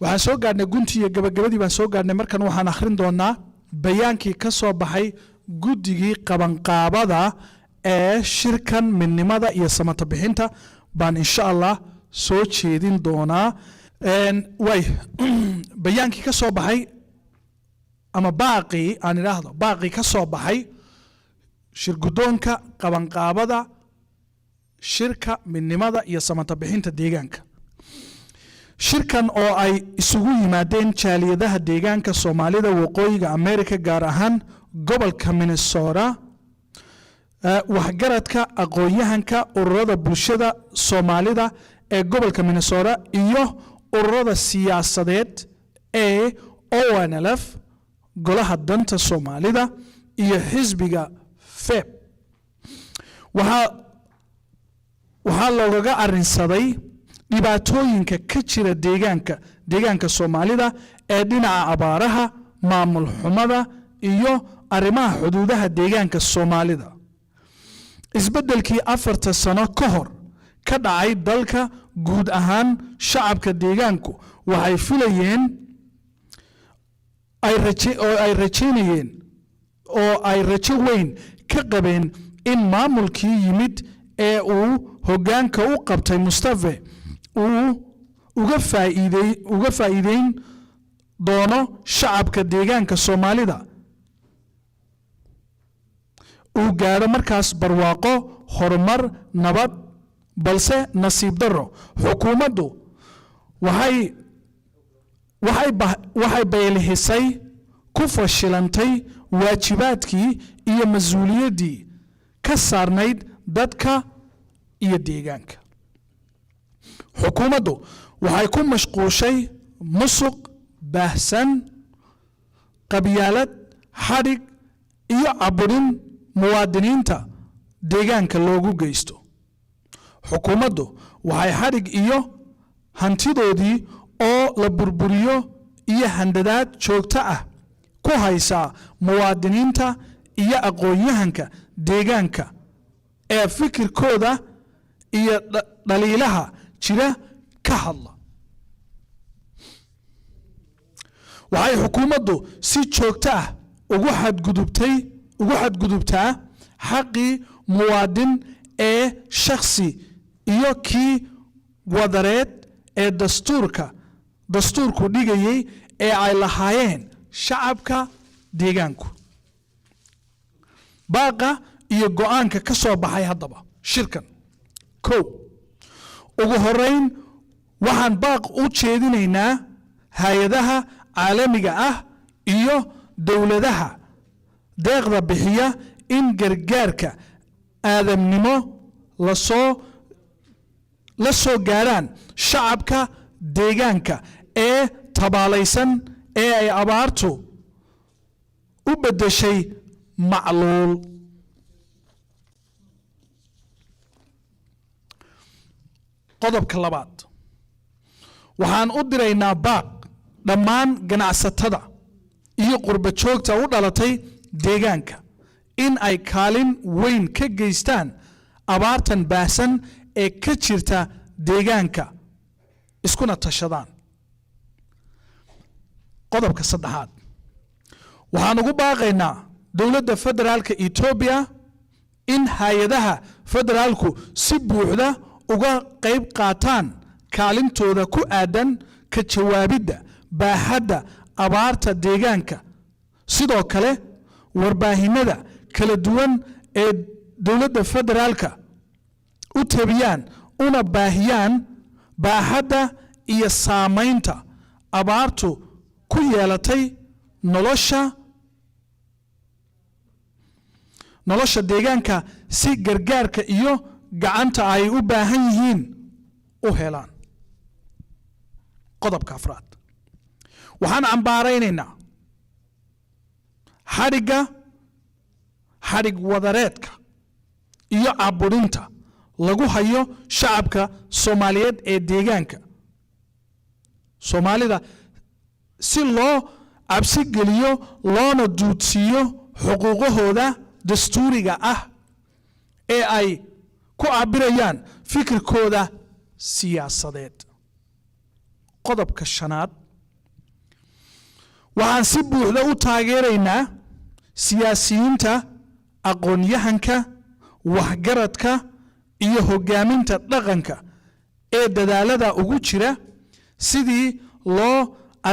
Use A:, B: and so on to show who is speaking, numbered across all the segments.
A: waxaan soo gaarnay guntii iyo gabagabadii baan soo gaarnay markan waxaan akhrin doonaa bayaankii ka soo baxay guddigii qabanqaabada ee shirkan midnimada iyo samata bixinta baan insha Allah soo jeedin doonaa way bayaankii ka soo baxay ama baaqi aan iraahdo baaqi ka soo baxay shir gudoonka qabanqaabada shirka midnimada iyo samata bixinta deegaanka shirkan oo ay isugu yimaadeen jaaliyadaha deegaanka Soomaalida waqooyiga America gaar ahaan gobolka Minnesota waxgaradka aqoonyahanka ururada bulshada Soomaalida ee gobolka Minnesota iyo ururada siyaasadeed ee ONLF golaha danta Soomaalida iyo xisbiga FEB waxaa looga arinsaday dhibaatooyinka ka jira deegaanka Soomaalida ee dhinaca abaaraha maamul xumada iyo arrimaha xuduudaha deegaanka Soomaalida isbedelkii 4 sano ka hor ka dhacay dalka guud ahaan shacabka deegaanku waxay filayeen ay rajo weyn ka qabeen in maamulkii yimid ee uu hoggaanka u qabtay Mustafa uu uga faa'iideyn doono shacabka deegaanka Soomaalida uu gaaro markaas barwaaqo horumar nabad balse nasiib daro xukuumaddu waxay baylihisay ku fashilantay waajibaadkii iyo mas'uuliyaddii ka saarnayd dadka iyo deegaanka xukuumaddu waxay ku mashquushay musuq baahsan qabyaalad xadhig iyo caburin muwaadiniinta deegaanka loogu geysto xukuumaddu waxay xadhig iyo hantidoodii oo la burburiyo iyo handadaad joogto ah ku haysaa muwaadiniinta iyo aqoonyahanka deegaanka ee fikirkooda iyo dhaliilaha jira ka hadla waxay xukuumaddu si joogto ah ugu xadgudubtaa xaqii muwaadin ee shakhsi iyo kii wadareed ee dastuurku dhigayay ee ay lahaayeen shacabka deegaanku baaqa iyo go'aanka ka soo baxay haddaba shirkan ugu horeyn waxaan baaq u jeedinaynaa hay'adaha caalamiga ah iyo dawladaha deeqda bixiya in gargaarka aadamnimo la soo gaaraan shacabka deegaanka ee tabaalaysan ee ay abaartu u beddeshay macluul qodobka labaad waxaan u diraynaa baaq dhammaan ganacsatada iyo qurba joogta u dhalatay deegaanka in ay kaalin weyn ka geystaan abaartan baahsan ee ka jirta deegaanka iskuna tashadaan qodobka saddexaad waxaan ugu baaqaynaa dowladda federaalka Ethiopia in hay'adaha federaalku si buuxda uga qayb qaataan kaalintooda ku aadan ka jawaabidda baaxadda abaarta deegaanka sidoo kale warbaahinada kala duwan ee dowladda federaalka u tabiyaan una baahiyaan baaxadda iyo saamaynta abaartu ku yeelatay nolosha deegaanka si gargaarka iyo gacanta ay u baahan yihiin u helaan qodobka afraad waxaan cambaaraynaynaa xadhig wadareedka iyo caburinta lagu hayo shacabka Soomaaliyeed ee deegaanka Soomaalida si loo cabsi geliyo loona duudsiiyo xuquuqahooda dastuuriga ah ee ay ku cabirayaan fikirkooda siyaasadeed qodobka shanaad waxaan si buuxda u taageeraynaa siyaasiyiinta aqoon-yahanka waxgaradka iyo hogaaminta dhaqanka ee dadaalada ugu jira sidii loo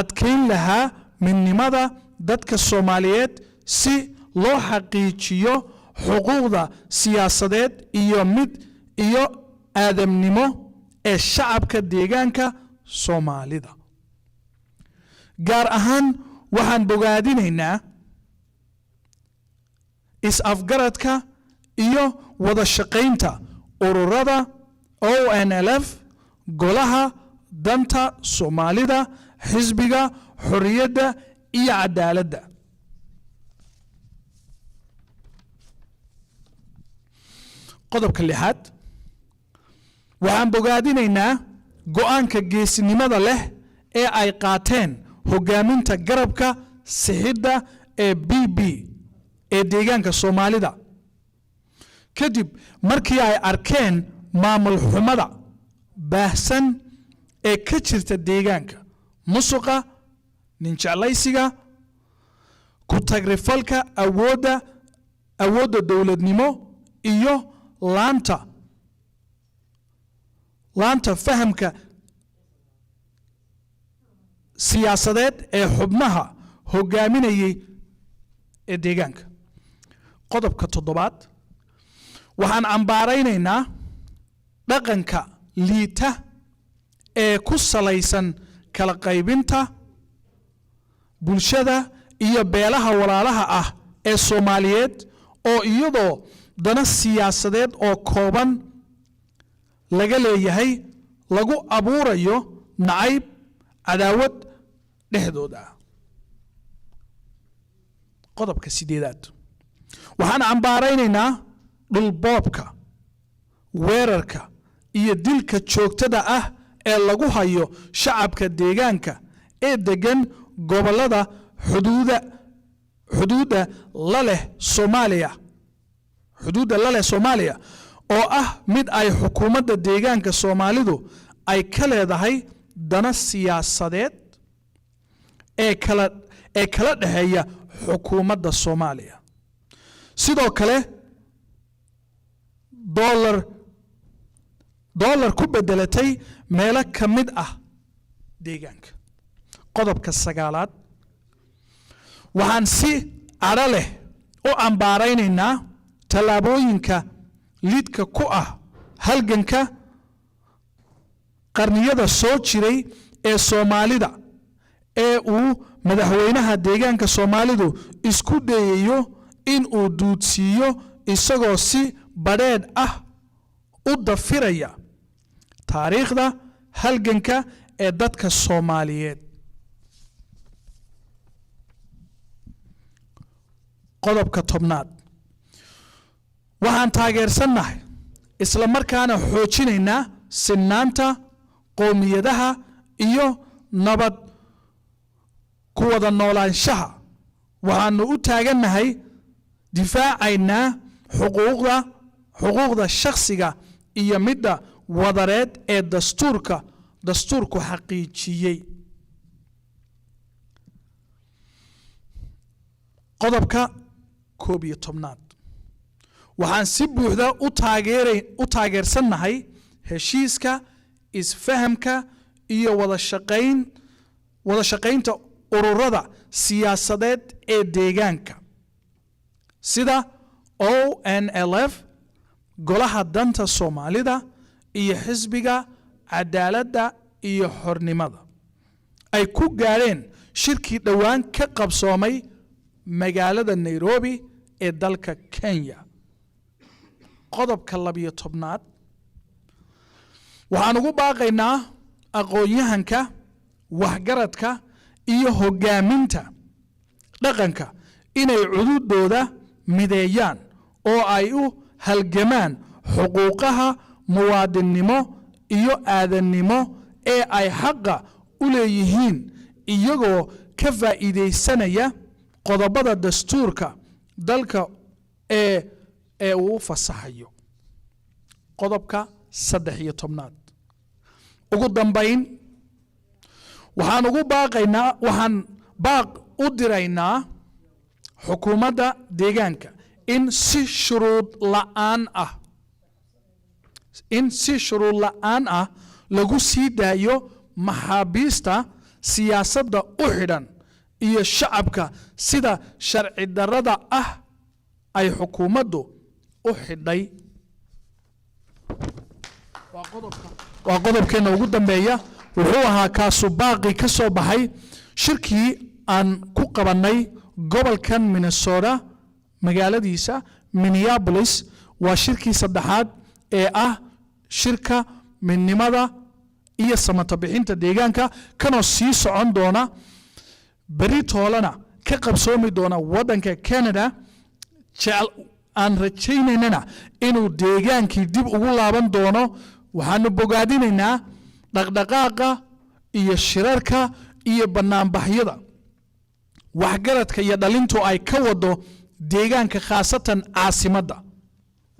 A: adkeyn lahaa midnimada dadka Soomaaliyeed si loo xaqiijiyo xuquuqda siyaasadeed iyo aadamnimo ee shacabka deegaanka Soomaalida. gaar ahaan waxaan bogaadinaynaa is-afgaradka iyo wada shaqaynta ururada ONLF, golaha danta Soomaalida, xisbiga xorriyadda iyo cadaaladda. qodobka 6 waxaan bogaadinaynaa go'aanka geesinimada leh ee ay qaateen hogaaminta garabka sixidda ee BB ee deegaanka Soomaalida kadib markii ay arkeen maamul xumada baahsan ee ka jirta deegaanka, musuqa, ninjeclaysiga, ku tagrifalka awoodda dowladnimo iyo laanta fahamka siyaasadeed ee xubnaha hogaaminayay ee deegaanka. qodobka 7 waxaan cambaaraynaynaa dhaqanka liita ee ku salaysan kala qaybinta bulshada iyo beelaha walaalaha ah ee Soomaaliyeed oo iyadoo dana siyaasadeed oo kooban laga leeyahay lagu abuurayo nacayb cadaawad dhexdooda. qodobka 8 waxaan cambaaraynaynaa dhulboobka, weerarka iyo dilka joogtada ah ee lagu hayo shacabka deegaanka ee degan gobolada xuduudda la leh Soomaaliya oo ah mid ay xukuumadda deegaanka Soomaalidu ay ka leedahay dana siyaasadeed ee kala dhaxeeya xukuumadda Soomaaliya. sidoo kale dollar ku bedelatay meelo ka mid ah deegaanka. qodobka 9 waxaan si cadho leh u cambaaraynaynaa tallaabooyinka lidka ku ah halganka qarniyada soo jiray ee Soomaalida ee uu madaxweynaha deegaanka Soomaalidu isku dayayo in uu duudsiiyo isagoo si badheedh ah u dafiraya taariikhda halganka ee dadka Soomaaliyeed. qodobka 10 waxaan taageersanahay isla markaana xoojinaynaa sinnaanta qowmiyadaha iyo nabad ku wada noolaanshaha. waxaanu u taagannahay difaacaynaa xuquuqda shakhsiga iyo midda wadareed ee dastuurku xaqiijiyey. qodobka 11 waxaan si buuxda u taageersannahay heshiiska isfahamka iyo wada shaqaynta ururada siyaasadeed ee deegaanka sida ONLF, golaha danta Soomaalida iyo xisbiga cadaaladda iyo xornimada ay ku gaareen shirkii dhowaan ka qabsoomay magaalada Nairobi ee dalka Kenya. qodobka 12 waxaan ugu baaqaynaa aqoon-yahanka waxgaradka iyo hogaaminta dhaqanka inay cududooda mideeyaan oo ay u halgamaan xuquuqaha muwaadinnimo iyo aadannimo ee ay xaqa u leeyihiin iyagoo ka faa'iideysanaya qodobada dastuurka dalka ee uu fasaxayo. qodobka 13 ugu dambayn waxaan u diraynaa xukuumadda deegaanka in si shuruud la'aan ah lagu sii daayo maxaabiista siyaasadda u xidhan iyo shacabka sida sharci darrada ah ay xukuumaddu u xidhay. waa qodobkeena ugu dambeeya. wuxuu ahaa kaasu baaqi ka soo baxay shirkii aan ku qabannay gobolkan Minnesota magaaladiisa Minneapolis. waa shirkii saddexaad ee ah shirka midnimada iyo samata bixinta deegaanka kanoo sii socon doona beri toolana ka qabsoomi doona waddanka Canada. aan rajaynaynana inuu deegaankii dib ugu laaban doono. waxaanu bogaadinaynaa dhaqdhaqaaqa iyo shirarka iyo banaanbaxyada waxgaradka iyo dhalintu ay ka wado deegaanka khaasatan caasimadda.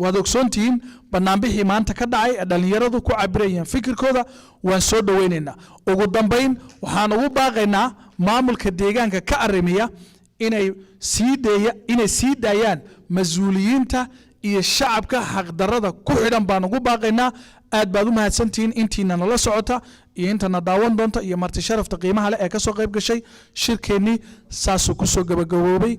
A: waad ogsoontihiin banaanbixii maanta ka dhacay ee dhalinyaradu ku cabirayeen fikirkooda waan soo dhoweynaynaa. ugu dambayn waxaan ugu baaqaynaa maamulka deegaanka ka arrimiya inay sii daayaan mas-uuliyiinta iyo shacabka xaqdarrada ku xidhan baan ugu baaqaynaa. aad baad u mahadsantihiin intiina nala socota iyo intana daawan doonta iyo marti sharafta qiimaha leh ee ka soo qayb gashay shirkeennii saasuu ku soo gabagaboobay.